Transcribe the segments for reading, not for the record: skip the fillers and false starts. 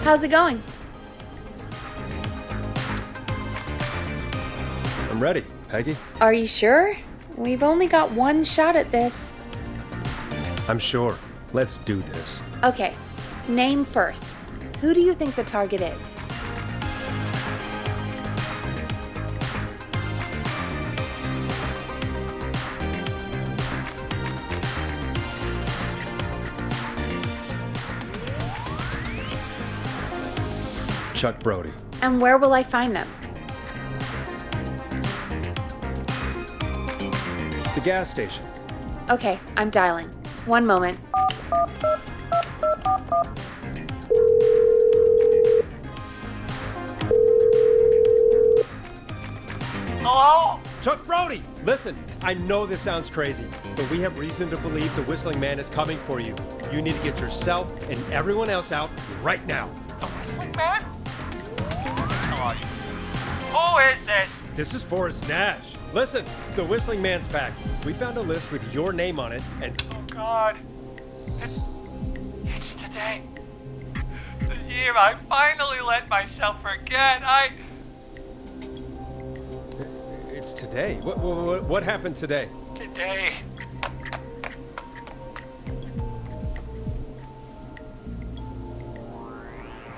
How's it going? I'm ready, Peggy. Are you sure? We've only got one shot at this. I'm sure. Let's do this. Okay, name first. Who do you think the target is? Chuck Brody. And where will I find them? The gas station. Okay, I'm dialing. One moment. Hello? Chuck Brody! Listen, I know this sounds crazy, but we have reason to believe the Whistling Man is coming for you. You need to get yourself and everyone else out right now. The Whistling Man? Who are you? Who is this? This is Forest Nash. Listen, the Whistling Man's back. We found a list with your name on it, and Oh, God. It's today. The year I finally let myself forget. it's today. What happened today? Today.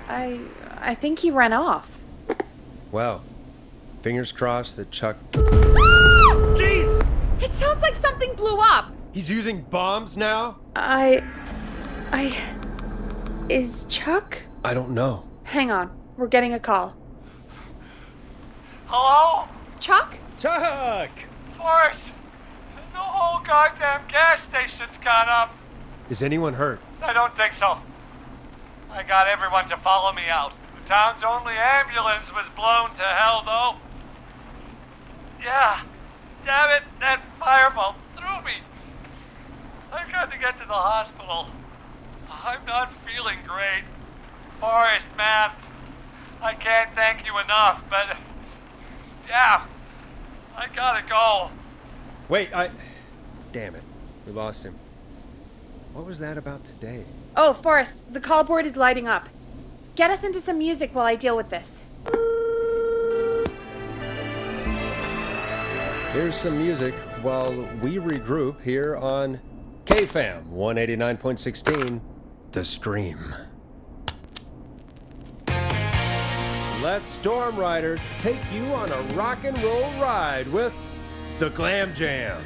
I think he ran off. Well, fingers crossed that Chuck... Jesus! It sounds like something blew up! He's using bombs now? Is Chuck? I don't know. Hang on, we're getting a call. Hello? Chuck? Chuck! Forrest. The whole goddamn gas station's gone up. Is anyone hurt? I don't think so. I got everyone to follow me out. The town's only ambulance was blown to hell, though. Yeah. Damn it, that fireball threw me. I've got to get to the hospital. I'm not feeling great. Forrest, man, I can't thank you enough, but... Damn, I gotta go. Wait, Damn it. We lost him. What was that about today? Oh, Forrest, the call board is lighting up. Get us into some music while I deal with this. Here's some music while we regroup here on KFAM 189.16, The Stream. Let Storm Riders take you on a rock and roll ride with the Glam Jam.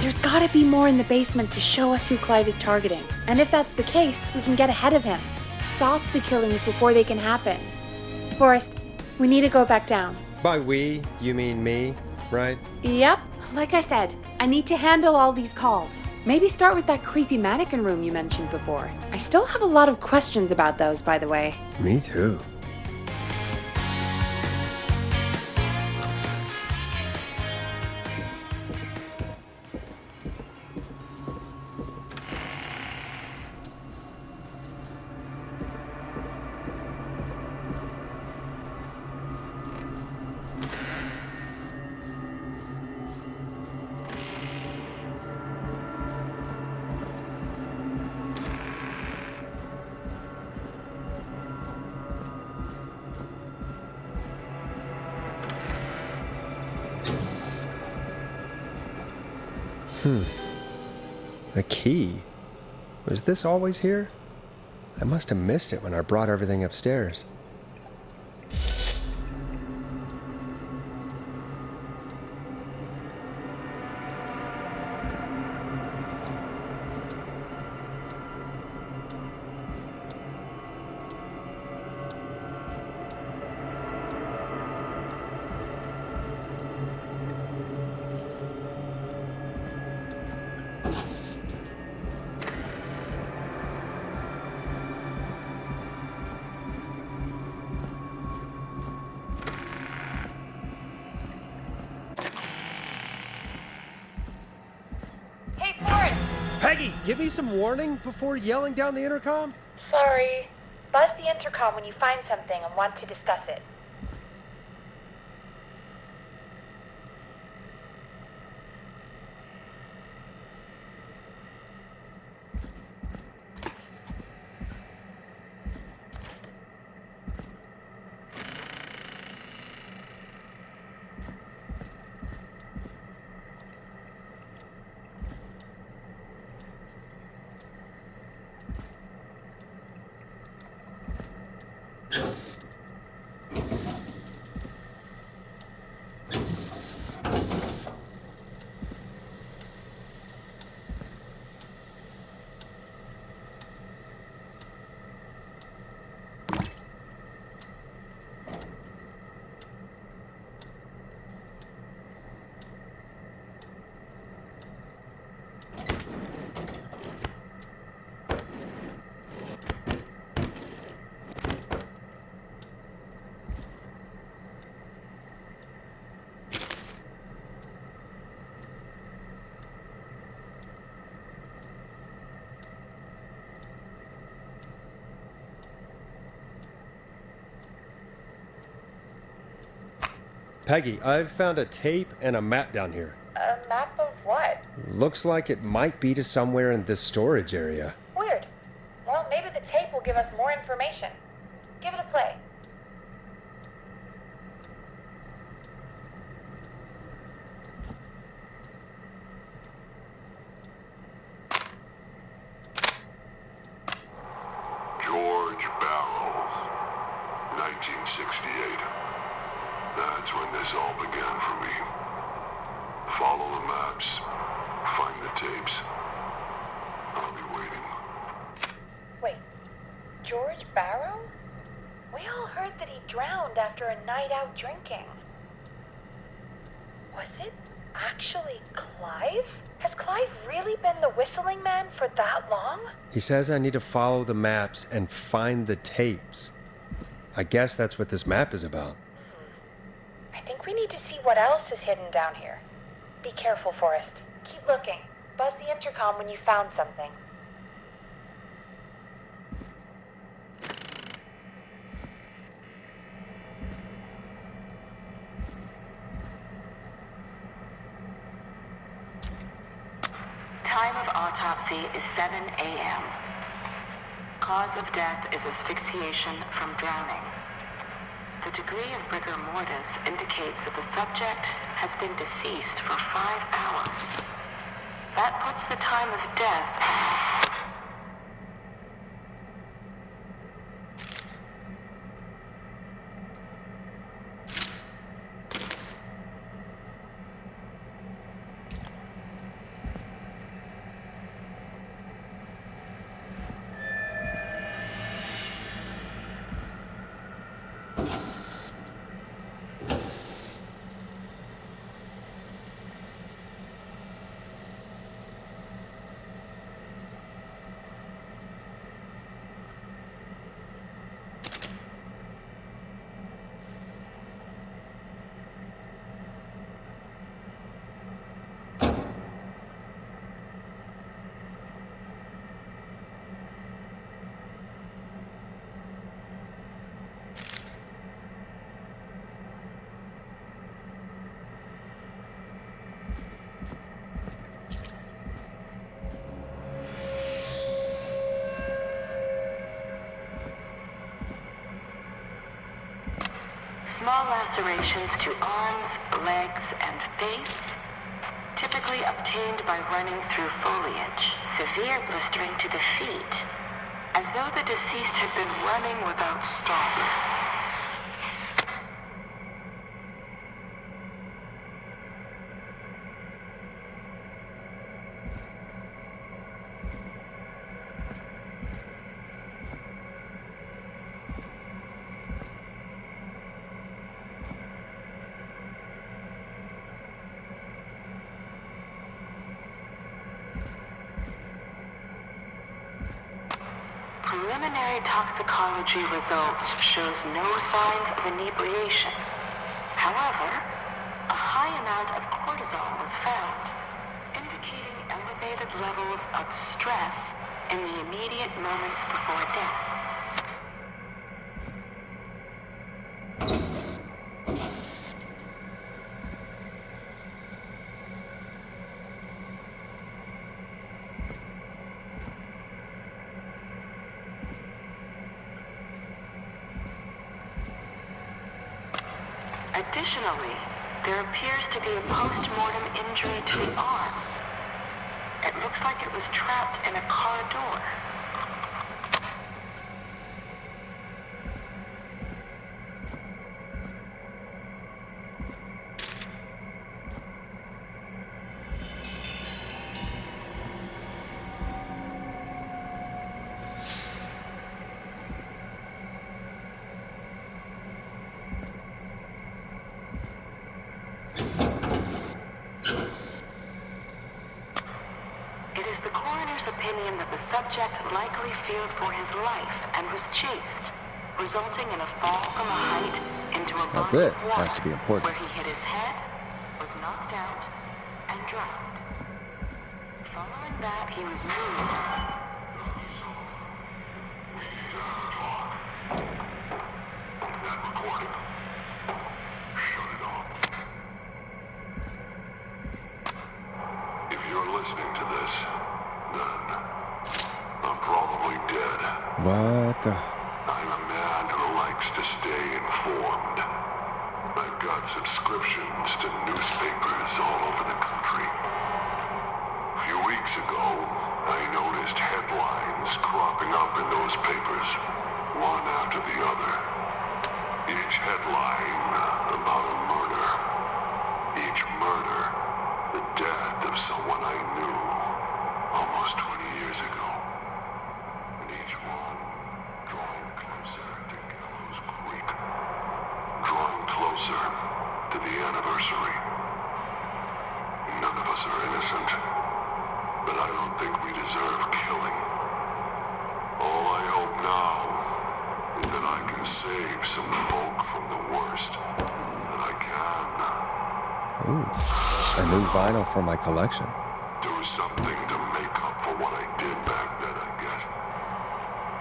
There's gotta be more in the basement to show us who Clive is targeting. And if that's the case, we can get ahead of him. Stop the killings before they can happen. Forrest, we need to go back down. By we, you mean me, right? Yep, like I said, I need to handle all these calls. Maybe start with that creepy mannequin room you mentioned before. I still have a lot of questions about those, by the way. Me too. The key? Was this always here? I must have missed it when I brought everything upstairs. Hey, Forrest! Peggy, give me some warning before yelling down the intercom? Sorry. Buzz the intercom when you find something and want to discuss it. Peggy, I've found a tape and a map down here. A map of what? Looks like it might be to somewhere in this storage area. Weird. Well, maybe the tape will give us more information. Give it a play. George Barrow, 1968. That's when this all began for me. Follow the maps, find the tapes. I'll be waiting. Wait, George Barrow? We all heard that he drowned after a night out drinking. Was it actually Clive? Has Clive really been the whistling man for that long? He says I need to follow the maps and find the tapes. I guess that's what this map is about. I think we need to see what else is hidden down here. Be careful, Forrest. Keep looking. Buzz the intercom when you found something. Time of autopsy is 7 a.m. Cause of death is asphyxiation from drowning. The degree of rigor mortis indicates that the subject has been deceased for 5 hours. That puts the time of death... Small lacerations to arms, legs, and face, typically obtained by running through foliage. Severe blistering to the feet, as though the deceased had been running without stopping. Preliminary toxicology results shows no signs of inebriation. However, a high amount of cortisol was found, indicating elevated levels of stress in the immediate moments before death. Additionally, there appears to be a post-mortem injury to the arm. It looks like it was trapped in a car door. It is the coroner's opinion that the subject likely feared for his life and was chased, resulting in a fall from a height into a Now body of this water, has to be important. where he hit his head, was knocked out, and drowned. Following that, he was moved. That recording. Shut it off. If you're listening to this, then I'm probably dead. What the? I'm a man who likes to stay informed. I've got subscriptions to newspapers all over the country. A few weeks ago, I noticed headlines cropping up in those papers, one after the other. Each headline about a murder. Each murder, the death of someone I knew almost 20 years ago. And each one drawing closer to Gallows Creek. Drawing closer to the anniversary. None of us are innocent, but I don't think we deserve killing. All I hope now is that I can save some folk from the worst that I can. Ooh, a new vinyl for my collection. Do something to make up for what I did back then, I guess.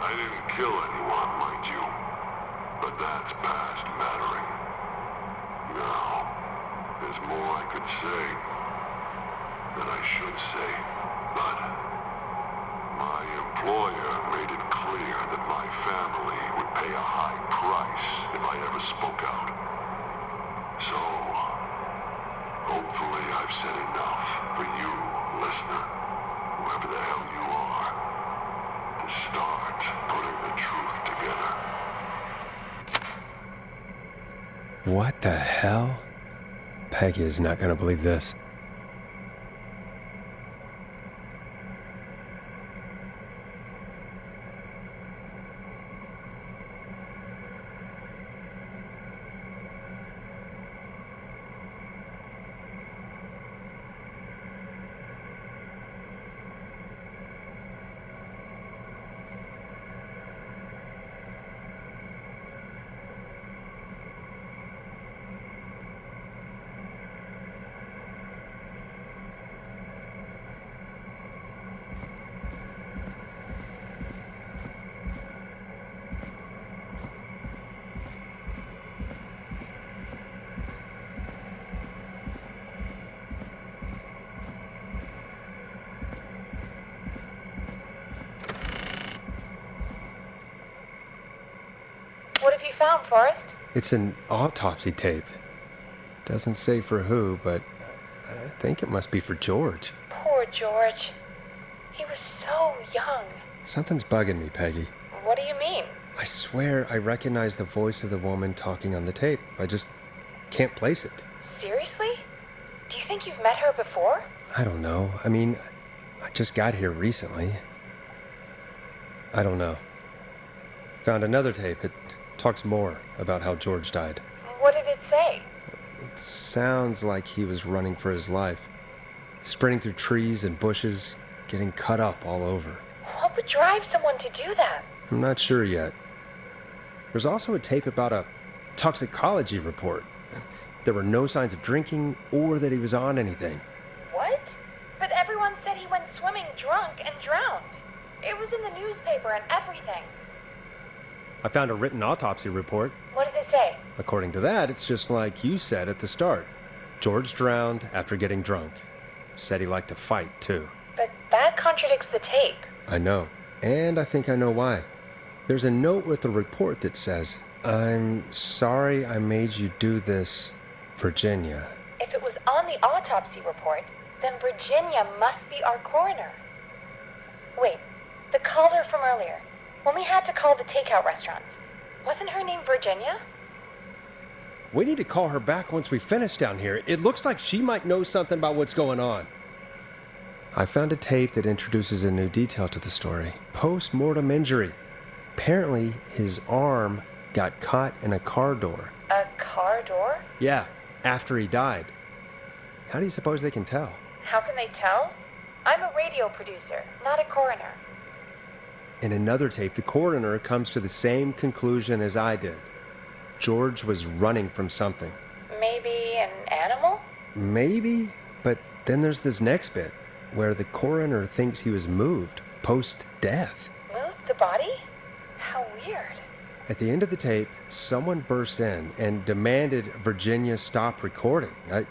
I didn't kill anyone, mind you, but that's past mattering. Now, there's more I could say that I should say, but my employer made it clear that my family would pay a high price if I ever spoke out. So, hopefully I've said enough for you, listener, whoever the hell you are, to start putting the truth together. What the hell? Peggy is not gonna believe this. What have you found, Forrest? It's an autopsy tape. Doesn't say for who, but I think it must be for George. Poor George. He was so young. Something's bugging me, Peggy. What do you mean? I swear I recognize the voice of the woman talking on the tape. I just can't place it. Seriously? Do you think you've met her before? I don't know. I mean, I just got here recently. I don't know. Found another tape. It talks more about how George died. What did it say? It sounds like he was running for his life. Sprinting through trees and bushes, getting cut up all over. What would drive someone to do that? I'm not sure yet. There's also a tape about a toxicology report. There were no signs of drinking or that he was on anything. What? But everyone said he went swimming drunk and drowned. It was in the newspaper and everything. I found a written autopsy report. What does it say? According to that, it's just like you said at the start. George drowned after getting drunk. Said he liked to fight, too. But that contradicts the tape. I know. And I think I know why. There's a note with the report that says, I'm sorry I made you do this, Virginia. If it was on the autopsy report, then Virginia must be our coroner. Wait, the caller from earlier, when we had to call the takeout restaurants, wasn't her name Virginia? We need to call her back once we finish down here. It looks like she might know something about what's going on. I found a tape that introduces a new detail to the story. Post-mortem injury. Apparently, his arm got caught in a car door. A car door? Yeah, after he died. How do you suppose they can tell? How can they tell? I'm a radio producer, not a coroner. In another tape, the coroner comes to the same conclusion as I did. George was running from something. Maybe an animal? Maybe, but then there's this next bit, where the coroner thinks he was moved post-death. Moved the body? How weird. At the end of the tape, someone burst in and demanded Virginia stop recording. I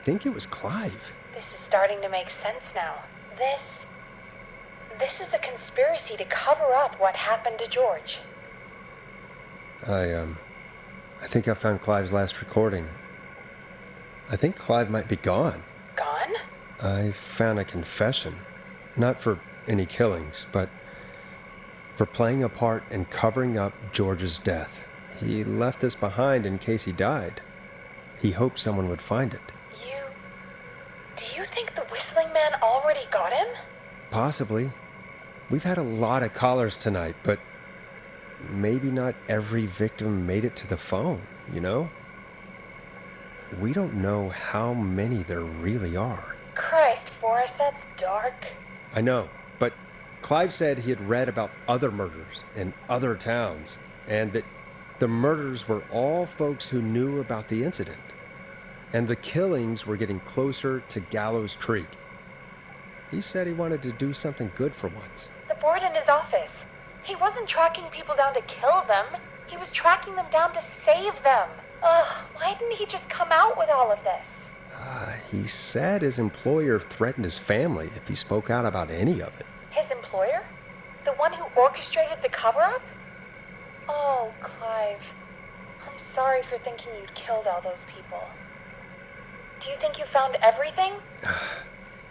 think it was Clive. This is starting to make sense now. This is a conspiracy to cover up what happened to George. I think I found Clive's last recording. I think Clive might be gone. Gone? I found a confession. Not for any killings, but for playing a part in covering up George's death. He left this behind in case he died. He hoped someone would find it. Do you think the whistling man already got him? Possibly. We've had a lot of callers tonight, but maybe not every victim made it to the phone, you know? We don't know how many there really are. Christ, Forrest, that's dark. I know, but Clive said he had read about other murders in other towns, and that the murders were all folks who knew about the incident. And the killings were getting closer to Gallows Creek. He said he wanted to do something good for once. The board in his office. He wasn't tracking people down to kill them. He was tracking them down to save them. Ugh, why didn't he just come out with all of this? He said his employer threatened his family if he spoke out about any of it. His employer? The one who orchestrated the cover-up? Oh, Clive. I'm sorry for thinking you'd killed all those people. Do you think you found everything?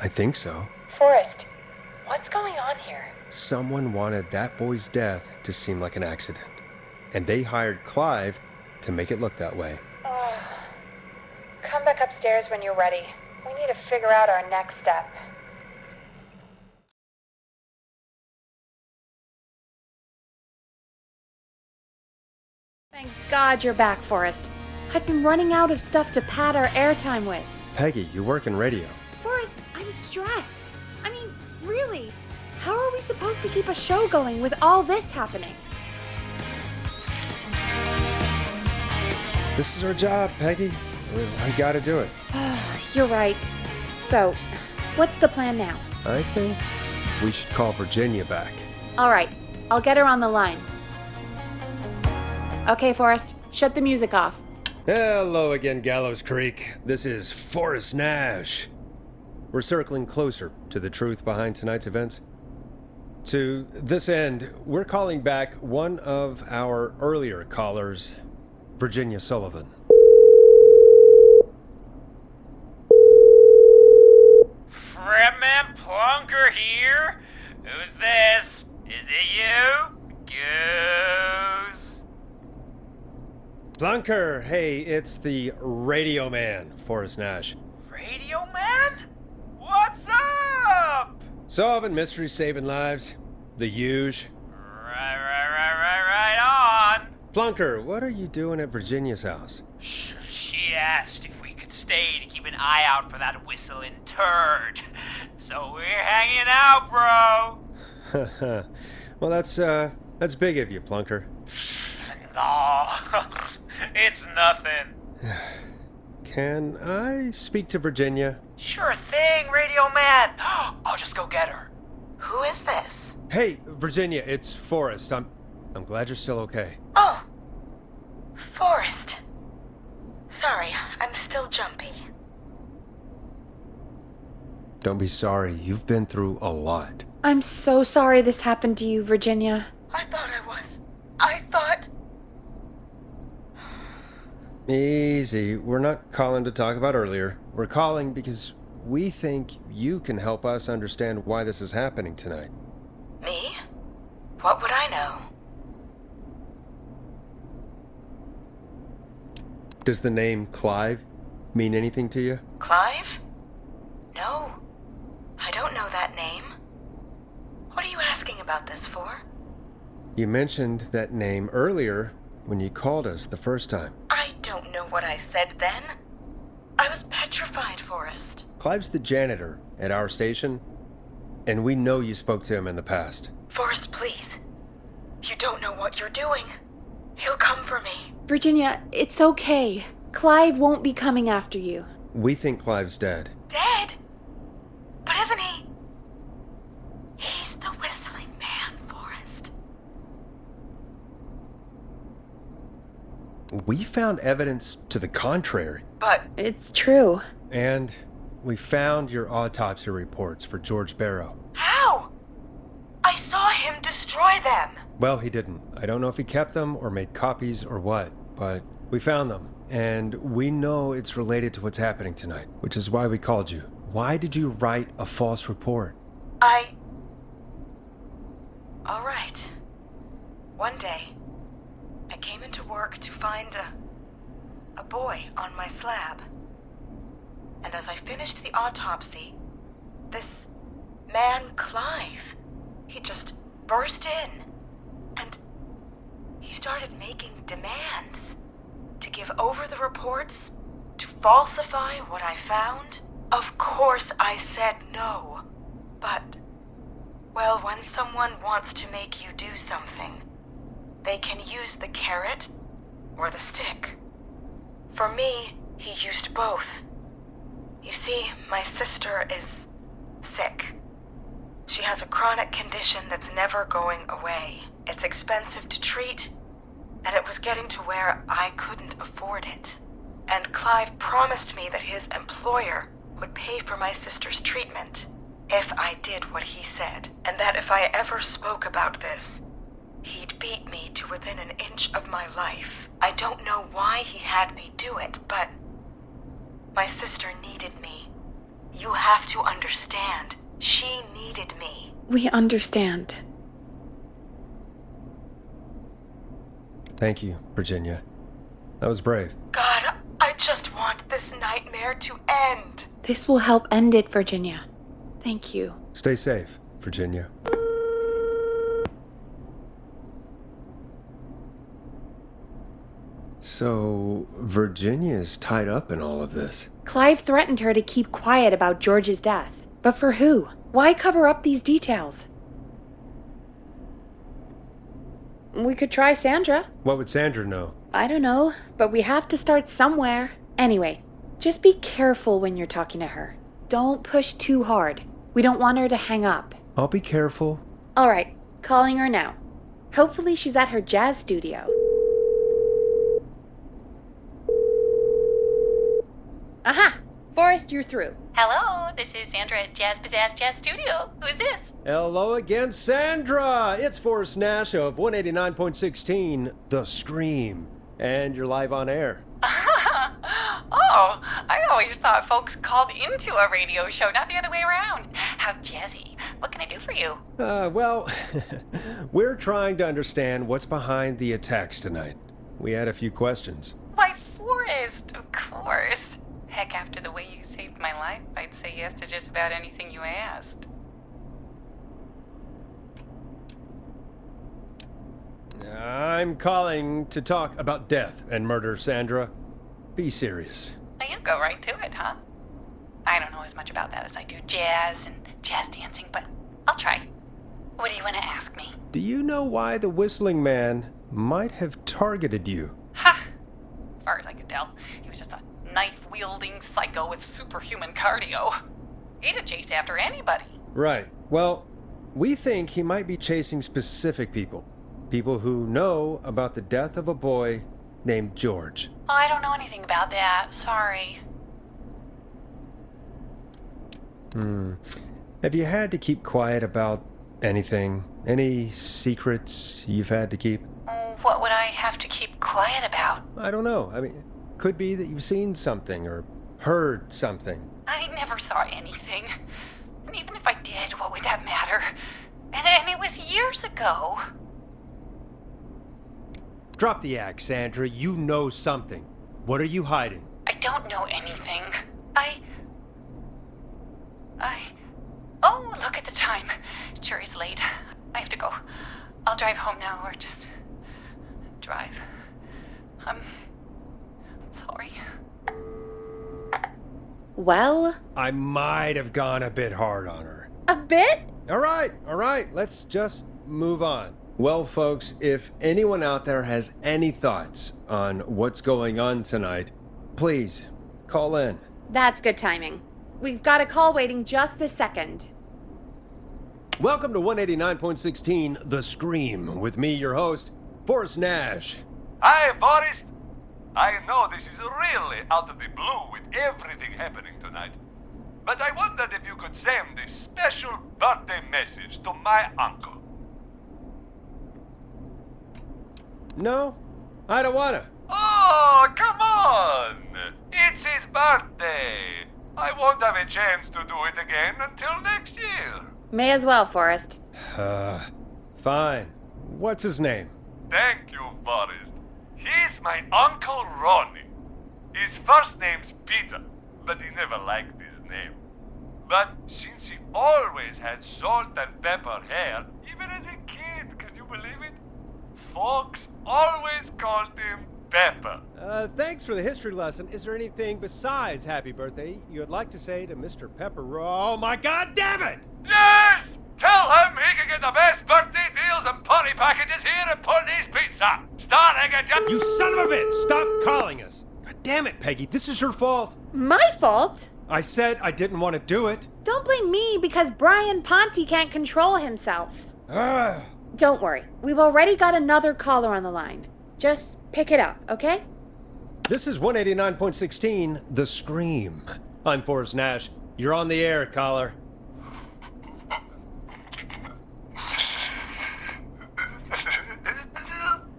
I think so. Forrest, what's going on here? Someone wanted that boy's death to seem like an accident, and they hired Clive to make it look that way. Come back upstairs when you're ready. We need to figure out our next step. Thank God you're back, Forrest. I've been running out of stuff to pad our airtime with. Peggy, you work in radio. Forrest, I'm stressed. I mean, really, how are we supposed to keep a show going with all this happening? This is our job, Peggy. I gotta do it. You're right. So, what's the plan now? I think we should call Virginia back. All right, I'll get her on the line. Okay, Forrest, shut the music off. Hello again, Gallows Creek. This is Forest Nash. We're circling closer to the truth behind tonight's events. To this end, we're calling back one of our earlier callers, Virginia Sullivan. Fredman Plunker here? Who's this? Is it you? Goose? Plunker, hey, it's the radio man, Forest Nash. Radio Man? What's up? Solving mysteries, saving lives. The huge. Right on. Plunker, what are you doing at Virginia's house? She asked if we could stay to keep an eye out for that whistling turd. So we're hanging out, bro. Well, that's big of you, Plunker. No, it's nothing. Can I speak to Virginia? Sure thing, Radio Man. I'll just go get her. Who is this? Hey, Virginia, it's Forrest. I'm glad you're still okay. Oh, Forrest. Sorry, I'm still jumpy. Don't be sorry. You've been through a lot. I'm so sorry this happened to you, Virginia. I thought I was. I thought... Easy. We're not calling to talk about earlier. We're calling because we think you can help us understand why this is happening tonight. Me? What would I know? Does the name Clive mean anything to you? Clive? No. I don't know that name. What are you asking about this for? You mentioned that name earlier when you called us the first time. I don't know what I said then. I was petrified, Forrest. Clive's the janitor at our station, and we know you spoke to him in the past. Forrest, please. You don't know what you're doing. He'll come for me. Virginia, it's okay. Clive won't be coming after you. We think Clive's dead. Dead? But isn't he? He's the whistling man, Forrest. We found evidence to the contrary. But It's true. And we found your autopsy reports for George Barrow. how? I saw him destroy them. Well, he didn't. I don't know if he kept them or made copies or what, but we found them. And we know it's related to what's happening tonight, which is why we called you. Why did you write a false report? All right. One day, I came into work to find a boy on my slab. And as I finished the autopsy, this man, Clive, he just burst in. And he started making demands to give over the reports, to falsify what I found. Of course I said no. But, well, when someone wants to make you do something, they can use the carrot or the stick. For me, he used both. You see, my sister is sick. She has a chronic condition that's never going away. It's expensive to treat, and it was getting to where I couldn't afford it. And Clive promised me that his employer would pay for my sister's treatment if I did what he said, and that if I ever spoke about this, he'd beat me to within an inch of my life. I don't know why he had me do it, but my sister needed me. You have to understand, she needed me. We understand. Thank you, Virginia. That was brave. God, I just want this nightmare to end. This will help end it, Virginia. Thank you. Stay safe, Virginia. So, Virginia's tied up in all of this. Clive threatened her to keep quiet about George's death. But for who? Why cover up these details? We could try Sandra. What would Sandra know? I don't know, but we have to start somewhere. Anyway, just be careful when you're talking to her. Don't push too hard. We don't want her to hang up. I'll be careful. All right, calling her now. Hopefully she's at her jazz studio. Aha! Forrest, you're through. Hello, this is Sandra at Jazz Pizzazz Jazz Studio. Who is this? Hello again, Sandra! It's Forest Nash of 189.16, The Scream. And you're live on air. Oh, I always thought folks called into a radio show, not the other way around. How jazzy. What can I do for you? Well, we're trying to understand what's behind the attacks tonight. We had a few questions. Why, Forrest, of course. Heck, after the way you saved my life, I'd say yes to just about anything you asked. I'm calling to talk about death and murder, Sandra. Be serious. Now you go right to it, huh? I don't know as much about that as I do jazz and jazz dancing, but I'll try. What do you want to ask me? Do you know why the Whistling Man might have targeted you? Ha! As far as I could tell, he was just a knife-wielding psycho with superhuman cardio. He'd have chased after anybody. Right. Well, we think he might be chasing specific people. People who know about the death of a boy named George. Oh, I don't know anything about that. Sorry. Have you had to keep quiet about anything? Any secrets you've had to keep? What would I have to keep quiet about? I don't know. I mean, Could be that you've seen something or heard something. I never saw anything. And even if I did, what would that matter? And it was years ago. Drop the act, Sandra. You know something. What are you hiding? I don't know anything. Oh, look at the time. It sure is late. I have to go. I'll drive home now, or just drive. I'm sorry. Well, I might have gone a bit hard on her. a bit? All right. Let's just move on. Well, folks, if anyone out there has any thoughts on what's going on tonight, please call in. That's good timing. We've got a call waiting just this second. Welcome to 189.16 The Scream, with me, your host, Forest Nash. Hi, Forrest. I know this is really out of the blue with everything happening tonight, but I wondered if you could send a special birthday message to my uncle. No, I don't wanna. Oh, come on! It's his birthday. I won't have a chance to do it again until next year. May as well, Forrest. Fine. What's his name? Thank you, Forrest. He's my Uncle Ronnie. His first name's Peter, but he never liked his name. But since he always had salt and pepper hair, even as a kid, can you believe it? Folks always called him Pepper. Thanks for the history lesson. Is there anything besides happy birthday you would like to say to Mr. Pepper? Oh my god damn it! Yes! Tell him he can get the best birthday deals and party packages here at Putney's Pizza. Starting at just... You son of a bitch! Stop calling us! God damn it, Peggy, this is your fault. My fault? I said I didn't want to do it. Don't blame me because Brian Ponte can't control himself. Don't worry, we've already got another caller on the line. Just pick it up, okay? This is 189.16 The Scream. I'm Forest Nash. You're on the air, caller.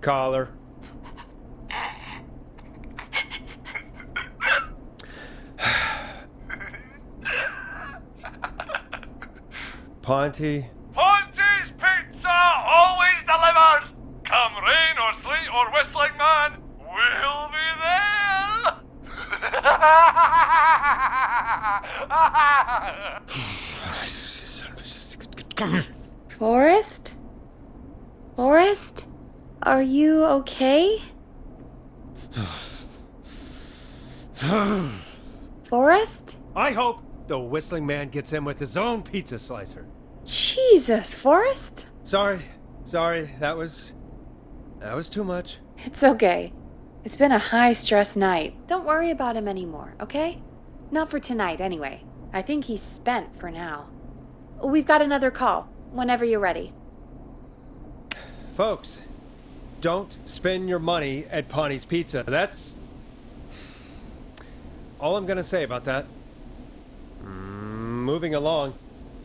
Caller. Ponte. Ponte's Pizza always delivers! Come rain or sleet or whistling man, we'll be there! Forrest? Forrest? Are you okay? Forrest? I hope the whistling man gets in with his own pizza slicer. Jesus, Forrest? Sorry, that was too much. It's okay. It's been a high-stress night. Don't worry about him anymore, okay? Not for tonight, anyway. I think he's spent for now. We've got another call, whenever you're ready. Folks, don't spend your money at Ponte's Pizza. That's all I'm gonna say about that. Moving along,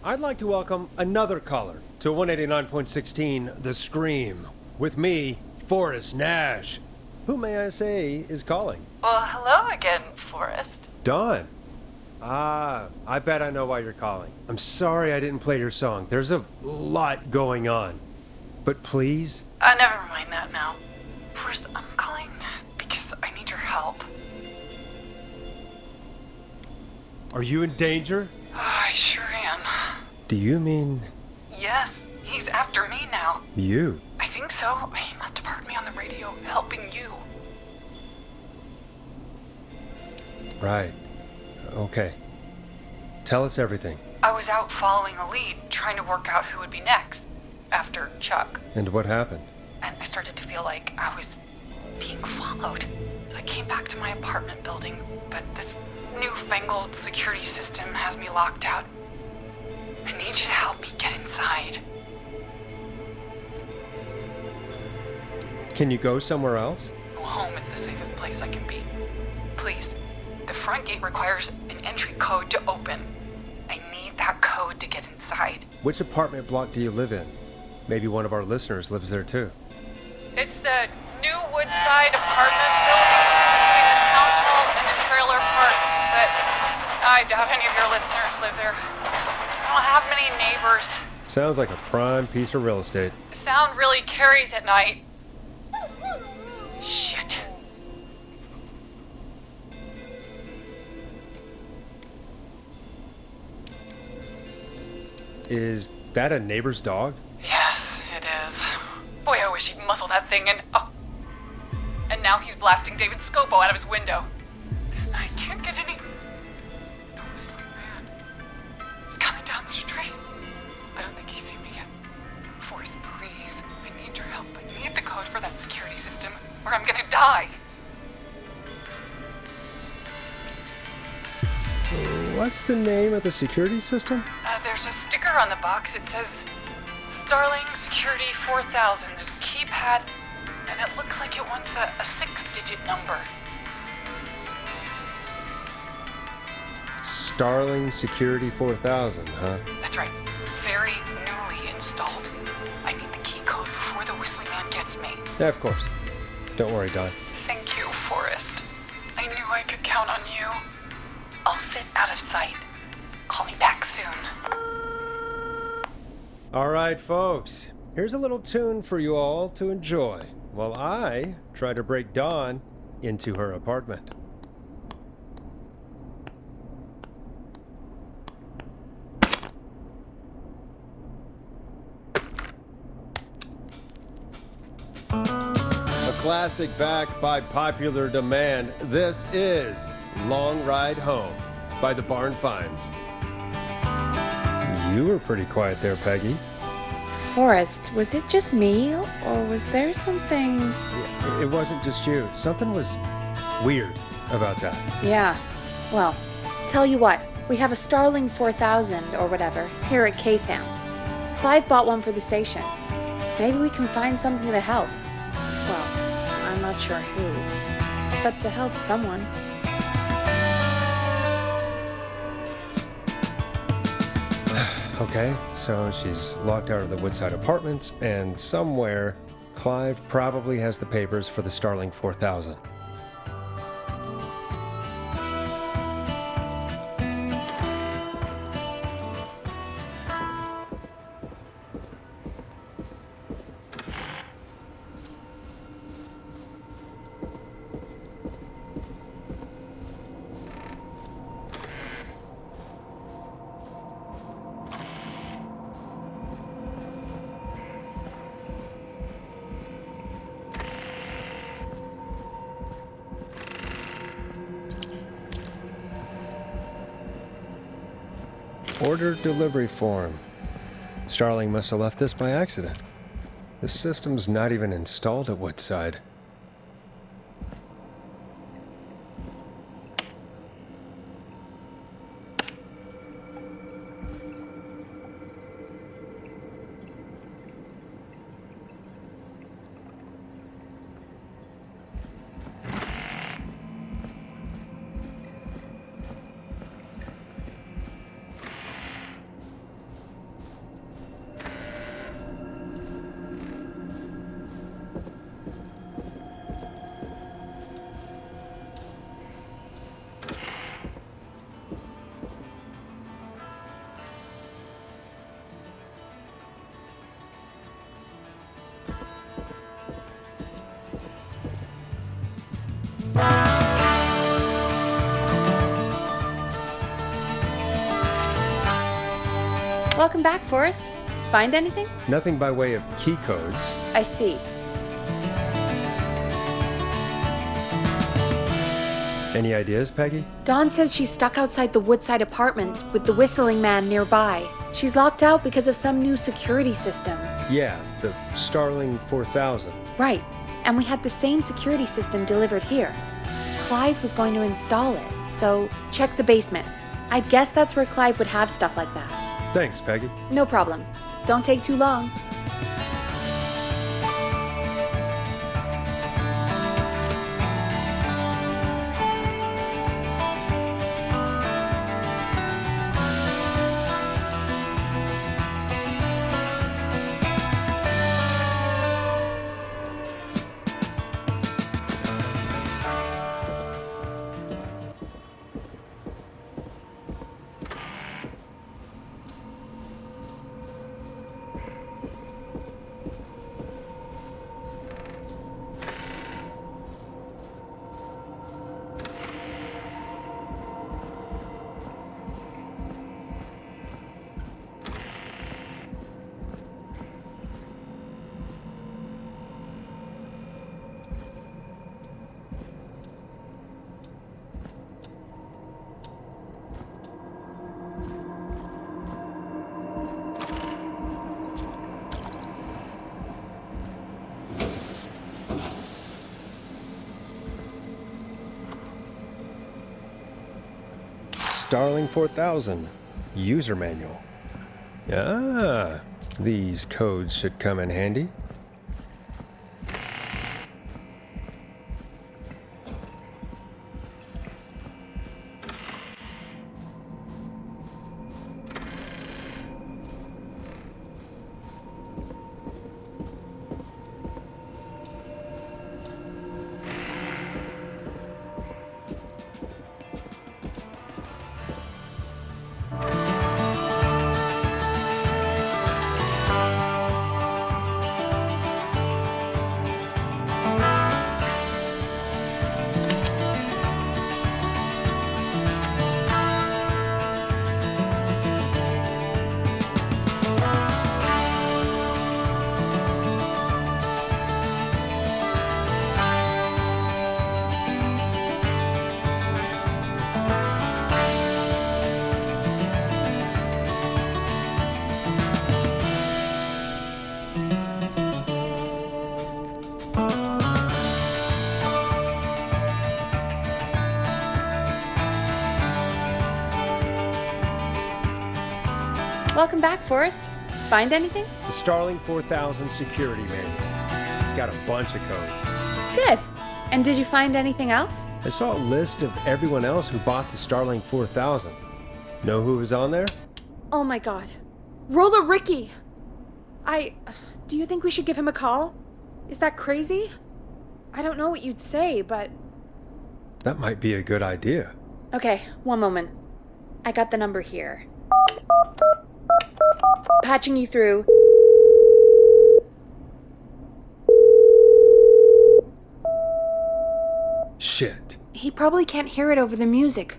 I'd like to welcome another caller to 189.16 The Scream, with me, Forest Nash. Who, may I say, is calling? Well, hello again, Forrest. Dawn. I bet I know why you're calling. I'm sorry I didn't play your song. There's a lot going on. But please? Never mind that now. First, I'm calling because I need your help. Are you in danger? I sure am. Do you mean Yes, he's after me now. you? I think so. He must have heard me on the radio helping you. Right. Okay. Tell us everything. I was out following a lead, trying to work out who would be next after Chuck. And what happened? And I started to feel like I was being followed. I came back to my apartment building, but this newfangled security system has me locked out. I need you to help me get inside. Can you go somewhere else? Home is the safest place I can be. Please. The front gate requires an entry code to open. I need that code to get inside. Which apartment block do you live in? Maybe one of our listeners lives there too. It's the New Woodside apartment building between the town I doubt any of your listeners live there. I don't have many neighbors. Sounds like a prime piece of real estate. Sound really carries at night. Shit. Is that a neighbor's dog? Yes, it is. Boy, I wish he'd muscle that thing and... Oh. And now he's blasting David Scopo out of his window. This night can't get any... The whistling man. He's coming down the street. I don't think he's seen me yet. Forrest, please. I need your help. I need the code for that security system, or I'm gonna die. What's the name of the security system? There's a sticker on the box. It says Starling Security 4000. There's a keypad, and it looks like it wants a 6-digit number. Starling Security 4000, huh? That's right. Very newly installed. I need the key code before the whistling man gets me. Yeah, of course. Don't worry, Don. Thank you, Forrest. I knew I could count on you. I'll sit out of sight. Call me back soon. All right, folks. Here's a little tune for you all to enjoy while I try to break Dawn into her apartment. A classic backed by popular demand. This is Long Ride Home by the Barn Finds. You were pretty quiet there, Peggy. Forrest, was it just me, or was there something... It wasn't just you. Something was weird about that. Yeah. Well, tell you what, we have a Starling 4000 or whatever here at K-Fam. Clive bought one for the station. Maybe we can find something to help. Well, I'm not sure who, but to help someone. Okay, so she's locked out of the Woodside Apartments, and somewhere, Clive probably has the papers for the Starling 4000. Order delivery form. Starling must have left this by accident. The system's not even installed at Woodside. Welcome back, Forrest. Find anything? Nothing by way of key codes. I see. Any ideas, Peggy? Dawn says she's stuck outside the Woodside Apartments with the whistling man nearby. She's locked out because of some new security system. Yeah, the Starling 4000. Right, and we had the same security system delivered here. Clive was going to install it, so check the basement. I'd guess that's where Clive would have stuff like that. Thanks, Peggy. No problem. Don't take too long. Starling 4000 user manual. Ah, these codes should come in handy. Welcome back, Forrest. Find anything? The Starling 4000 security manual. It's got a bunch of codes. Good. And did you find anything else? I saw a list of everyone else who bought the Starling 4000. Know who was on there? Oh my god. Roller Ricky! Do you think we should give him a call? Is that crazy? I don't know what you'd say, but... That might be a good idea. Okay, one moment. I got the number here. Patching you through. Shit. He probably can't hear it over the music.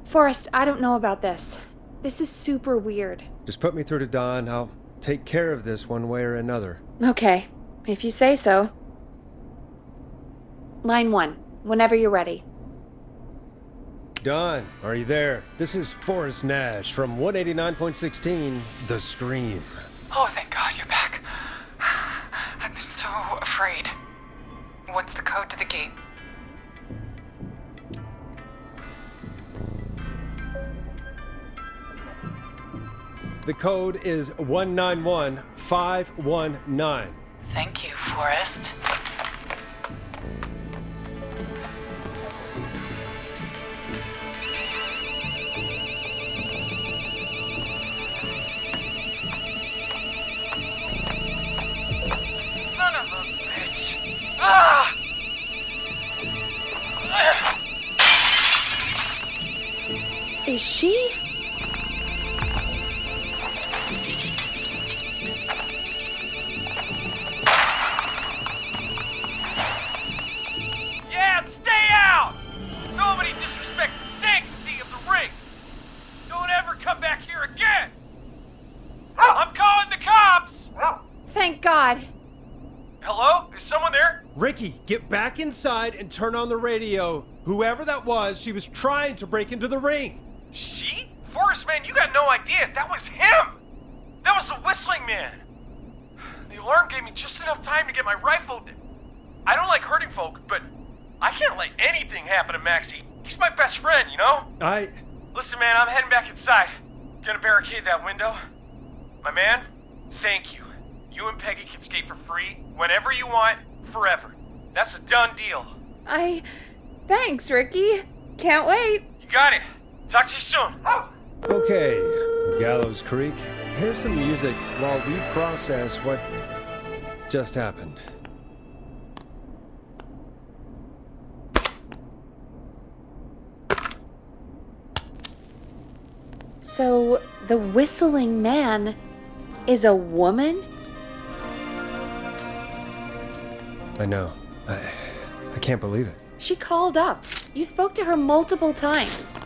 Forrest, I don't know about this. This is super weird. Just put me through to Don. I'll take care of this one way or another. Okay, if you say so. Line 1, whenever you're ready. Don, are you there? This is Forest Nash from 189.16, The Scream. Oh, thank God you're back. I've been so afraid. What's the code to the gate? The code is 191519. Thank you, Forrest. Son of a bitch. Ah! Is she? Yeah, stay out! Nobody disrespects the sanctity of the ring! Don't ever come back here again! I'm calling the cops! Thank God. Hello? Is someone there? Ricky, get back inside and turn on the radio. Whoever that was, she was trying to break into the ring. She? Forrest, man, you got no idea. That was him! That was the whistling man! The alarm gave me just enough time to get my rifle. I don't like hurting folk, but I can't let anything happen to Maxie. He's my best friend, you know? Listen, man, I'm heading back inside. Gonna barricade that window. My man, thank you. You and Peggy can skate for free whenever you want, forever. That's a done deal. Thanks, Ricky. Can't wait. You got it. Talk to you soon. Okay, Gallows Creek, here's some music while we process what just happened. So, the whistling man is a woman? I know. I can't believe it. She called up. You spoke to her multiple times.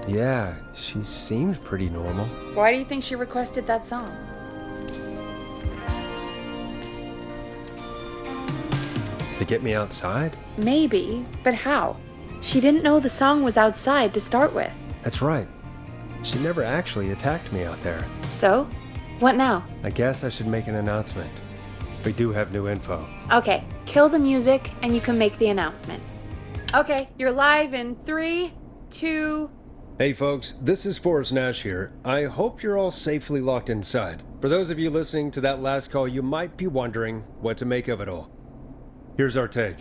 Yeah, she seemed pretty normal. Why do you think she requested that song? To get me outside? Maybe, but how? She didn't know the song was outside to start with. That's right. She never actually attacked me out there. So? What now? I guess I should make an announcement. We do have new info. Okay, kill the music and you can make the announcement. Okay, you're live in 3, 2... Hey folks, this is Forest Nash here. I hope you're all safely locked inside. For those of you listening to that last call, you might be wondering what to make of it all. Here's our take.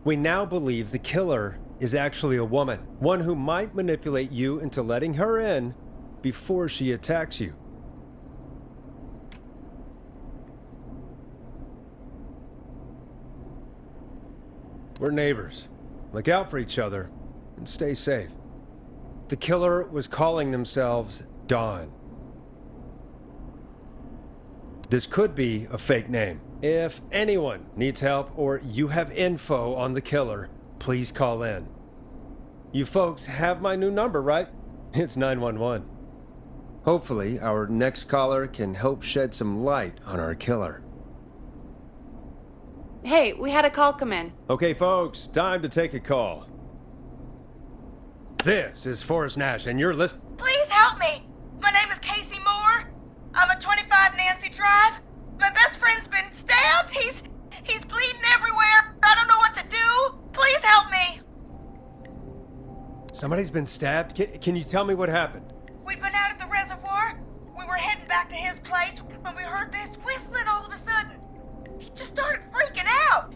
We now believe the killer is actually a woman, one who might manipulate you into letting her in before she attacks you. We're neighbors. Look out for each other and stay safe. The killer was calling themselves Dawn. This could be a fake name. If anyone needs help or you have info on the killer, please call in. You folks have my new number, right? It's 911. Hopefully, our next caller can help shed some light on our killer. Hey, we had a call come in. Okay, folks, time to take a call. This is Forest Nash, and you're listening. Please help me. My name is Casey Moore. I'm at 25 Nancy Drive. My best friend's been stabbed. He's bleeding everywhere. I don't know what to do. Please help me. Somebody's been stabbed? Can you tell me what happened? We'd been out at the reservoir. We were heading back to his place when we heard this whistling all of a sudden. He just started freaking out.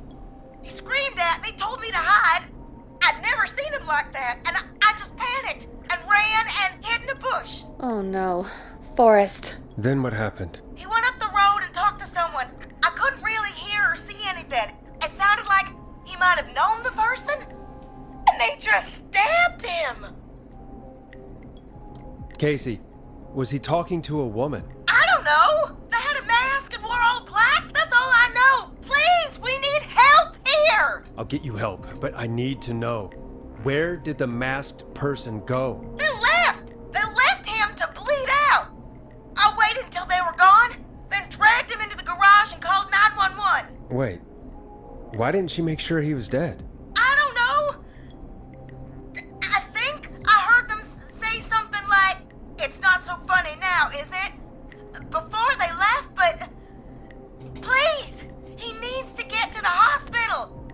He screamed at me, told me to hide. I'd never seen him like that, and I just panicked and ran and hid in a bush. Oh no. Forrest. Then what happened? He went up the road and talked to someone. I couldn't really hear or see anything. It sounded like he might have known the person, and they just stabbed him. Casey, was he talking to a woman? I don't know. They had a mask and wore all black. That's all I know. Please, we need help here. I'll get you help, but I need to know. Where did the masked person go? They left. They left him to bleed out. I waited until they were gone, then dragged him into the garage and called 911. Wait, why didn't she make sure he was dead? I don't know. I think I heard them say something like, "It's not so funny now, is it?" Before they left, but please, he needs to get to the hospital.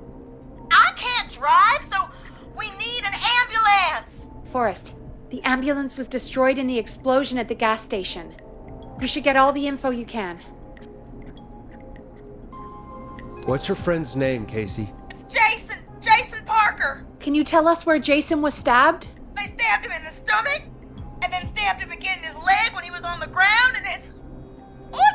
I can't drive, so we need an ambulance. Forrest, the ambulance was destroyed in the explosion at the gas station. You should get all the info you can. What's your friend's name, Casey? It's Jason Parker. Can you tell us where Jason was stabbed? They stabbed him in the stomach, and then stabbed him again in his leg when he was on the ground, and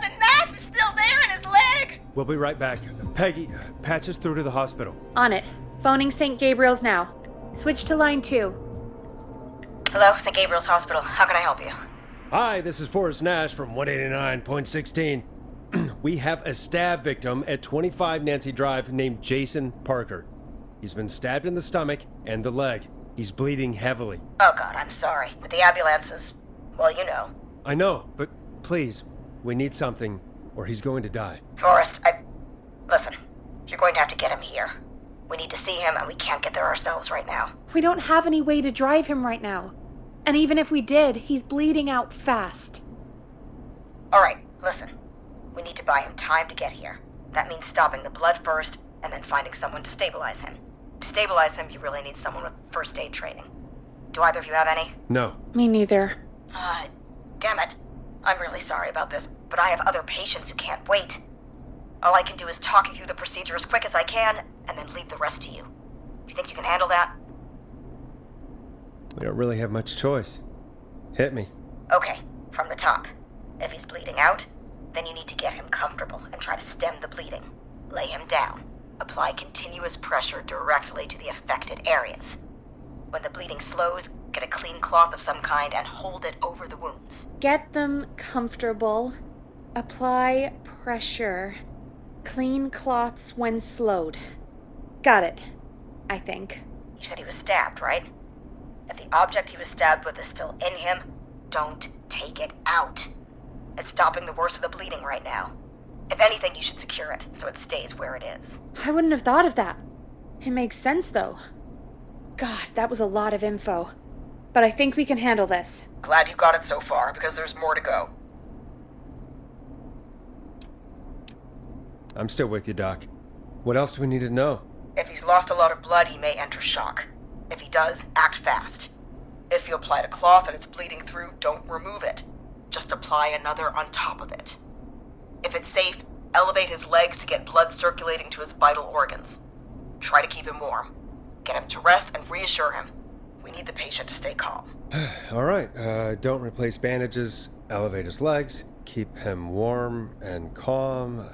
the knife is still there in his leg. We'll be right back. Peggy, patch us through to the hospital. On it. Phoning St. Gabriel's now. Switch to line 2. Hello, St. Gabriel's Hospital. How can I help you? Hi, this is Forest Nash from 189.16. We have a stab victim at 25 Nancy Drive named Jason Parker. He's been stabbed in the stomach and the leg. He's bleeding heavily. Oh God, I'm sorry. But the ambulance is, well, you know. I know, but please, we need something or he's going to die. Forrest, listen, you're going to have to get him here. We need to see him and we can't get there ourselves right now. We don't have any way to drive him right now. And even if we did, he's bleeding out fast. All right, listen. We need to buy him time to get here. That means stopping the blood first and then finding someone to stabilize him. To stabilize him, you really need someone with first aid training. Do either of you have any? No. Me neither. Damn it. I'm really sorry about this, but I have other patients who can't wait. All I can do is talk you through the procedure as quick as I can, and then leave the rest to you. You think you can handle that? We don't really have much choice. Hit me. Okay, from the top. If he's bleeding out, then you need to get him comfortable and try to stem the bleeding. Lay him down. Apply continuous pressure directly to the affected areas. When the bleeding slows, get a clean cloth of some kind and hold it over the wounds. Get them comfortable. Apply pressure. Clean cloths when slowed. Got it, I think. You said he was stabbed, right? If the object he was stabbed with is still in him, don't take it out. It's stopping the worst of the bleeding right now. If anything, you should secure it so it stays where it is. I wouldn't have thought of that. It makes sense, though. God, that was a lot of info. But I think we can handle this. Glad you got it so far, because there's more to go. I'm still with you, Doc. What else do we need to know? If he's lost a lot of blood, he may enter shock. If he does, act fast. If you applied a cloth and it's bleeding through, don't remove it. Just apply another on top of it. If it's safe, elevate his legs to get blood circulating to his vital organs. Try to keep him warm. Get him to rest and reassure him. We need the patient to stay calm. All right, don't replace bandages, elevate his legs, keep him warm and calm.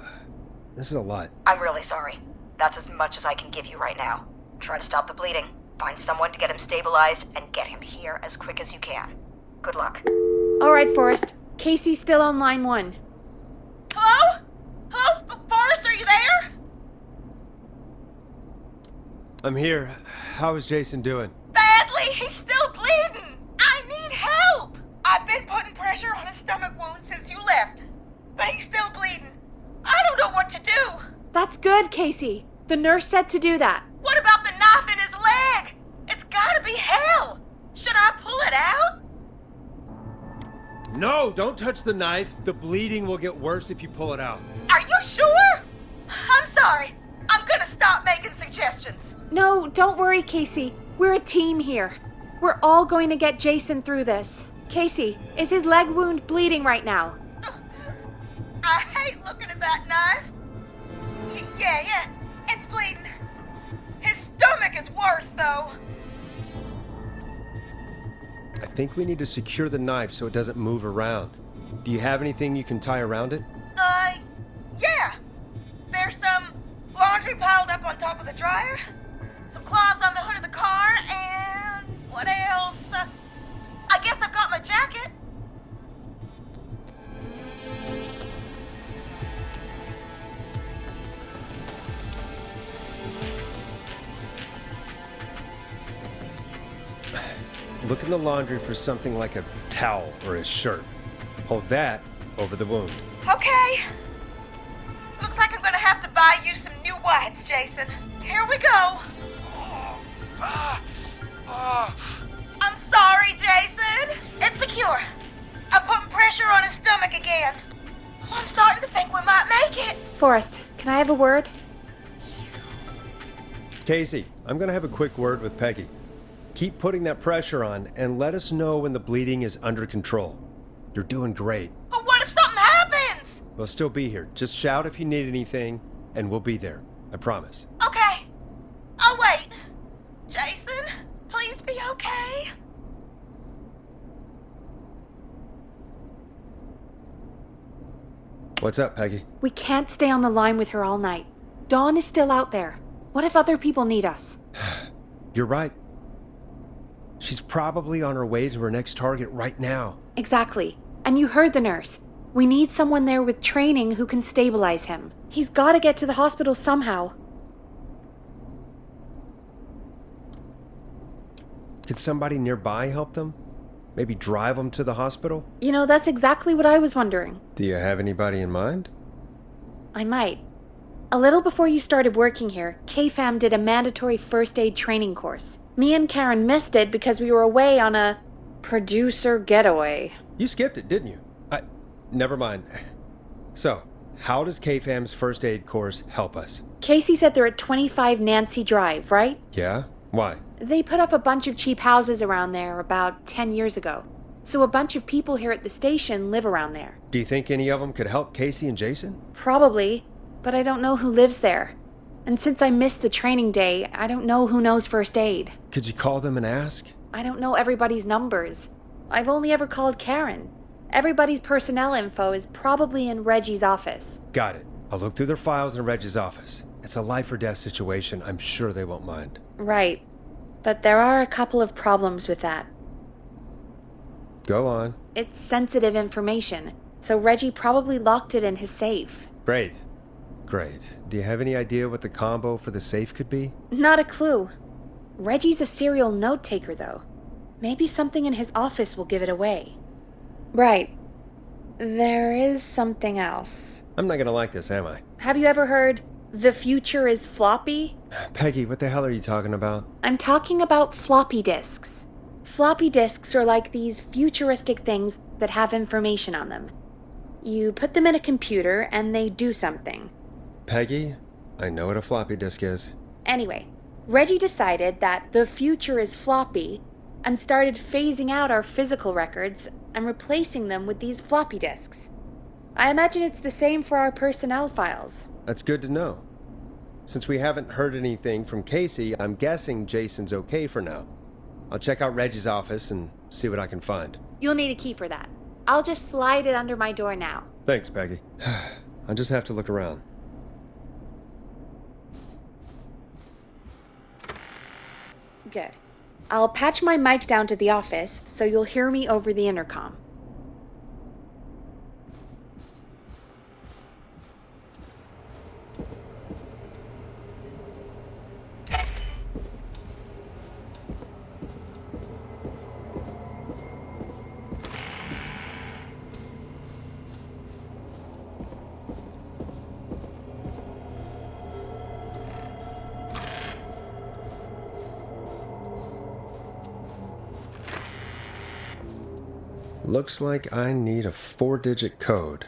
This is a lot. I'm really sorry. That's as much as I can give you right now. Try to stop the bleeding. Find someone to get him stabilized and get him here as quick as you can. Good luck. All right, Forrest. Casey's still on line 1. Hello? Hello? Forrest, are you there? I'm here. How is Jason doing? Badly. He's still bleeding. I need help. I've been putting pressure on his stomach wound since you left, but he's still bleeding. I don't know what to do. That's good, Casey. The nurse said to do that. What about the knife in his leg? It's gotta be hell. Should I pull it out? No, don't touch the knife. The bleeding will get worse if you pull it out. Are you sure? I'm sorry. I'm gonna stop making suggestions. No, don't worry, Casey. We're a team here. We're all going to get Jason through this. Casey, is his leg wound bleeding right now? I hate looking at that knife. Yeah, it's bleeding. His stomach is worse, though. I think we need to secure the knife so it doesn't move around. Do you have anything you can tie around it? Yeah. There's some laundry piled up on top of the dryer, some cloths on the hood of the car, and what else? I guess I've got my jacket. Look in the laundry for something like a towel or a shirt. Hold that over the wound. Okay. Looks like I'm gonna have to buy you some new whites, Jason. Here we go. I'm sorry, Jason. It's secure. I'm putting pressure on his stomach again. Oh, I'm starting to think we might make it. Forrest, can I have a word? Casey, I'm going to have a quick word with Peggy. Keep putting that pressure on and let us know when the bleeding is under control. You're doing great. But what if something happens? We'll still be here. Just shout if you need anything, and we'll be there. I promise. Okay. I'll wait. Jason, please be okay. What's up, Peggy? We can't stay on the line with her all night. Dawn is still out there. What if other people need us? You're right. She's probably on her way to her next target right now. Exactly. And you heard the nurse. We need someone there with training who can stabilize him. He's got to get to the hospital somehow. Could somebody nearby help them? Maybe drive them to the hospital? You know, that's exactly what I was wondering. Do you have anybody in mind? I might. A little before you started working here, KFAM did a mandatory first aid training course. Me and Karen missed it because we were away on a producer getaway. You skipped it, didn't you? Never mind. So, how does KFAM's first aid course help us? Casey said they're at 25 Nancy Drive, right? Yeah? Why? They put up a bunch of cheap houses around there about 10 years ago. So a bunch of people here at the station live around there. Do you think any of them could help Casey and Jason? Probably, but I don't know who lives there. And since I missed the training day, I don't know who knows first aid. Could you call them and ask? I don't know everybody's numbers. I've only ever called Karen. Everybody's personnel info is probably in Reggie's office. Got it. I'll look through their files in Reggie's office. It's a life or death situation. I'm sure they won't mind. Right. But there are a couple of problems with that. Go on. It's sensitive information, so Reggie probably locked it in his safe. Great. Do you have any idea what the combo for the safe could be? Not a clue. Reggie's a serial note taker, though. Maybe something in his office will give it away. Right. There is something else. I'm not gonna like this, am I? Have you ever heard, the future is floppy? Peggy, what the hell are you talking about? I'm talking about floppy disks. Floppy disks are like these futuristic things that have information on them. You put them in a computer and they do something. Peggy, I know what a floppy disk is. Anyway, Reggie decided that the future is floppy and started phasing out our physical records and replacing them with these floppy disks. I imagine it's the same for our personnel files. That's good to know. Since we haven't heard anything from Casey, I'm guessing Jason's okay for now. I'll check out Reggie's office and see what I can find. You'll need a key for that. I'll just slide it under my door now. Thanks, Peggy. I'll just have to look around. Good. I'll patch my mic down to the office so you'll hear me over the intercom. Looks like I need a 4-digit code.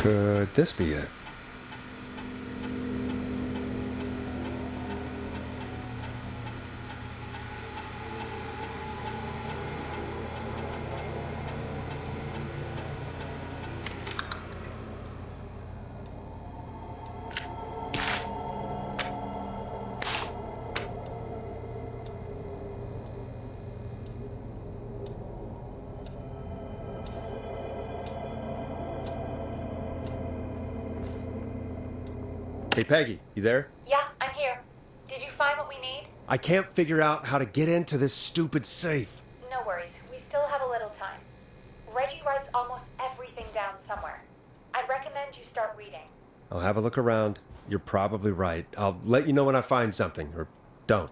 Could this be it? Hey, Peggy, you there? Yeah, I'm here. Did you find what we need? I can't figure out how to get into this stupid safe. No worries. We still have a little time. Reggie writes almost everything down somewhere. I'd recommend you start reading. I'll have a look around. You're probably right. I'll let you know when I find something, or don't.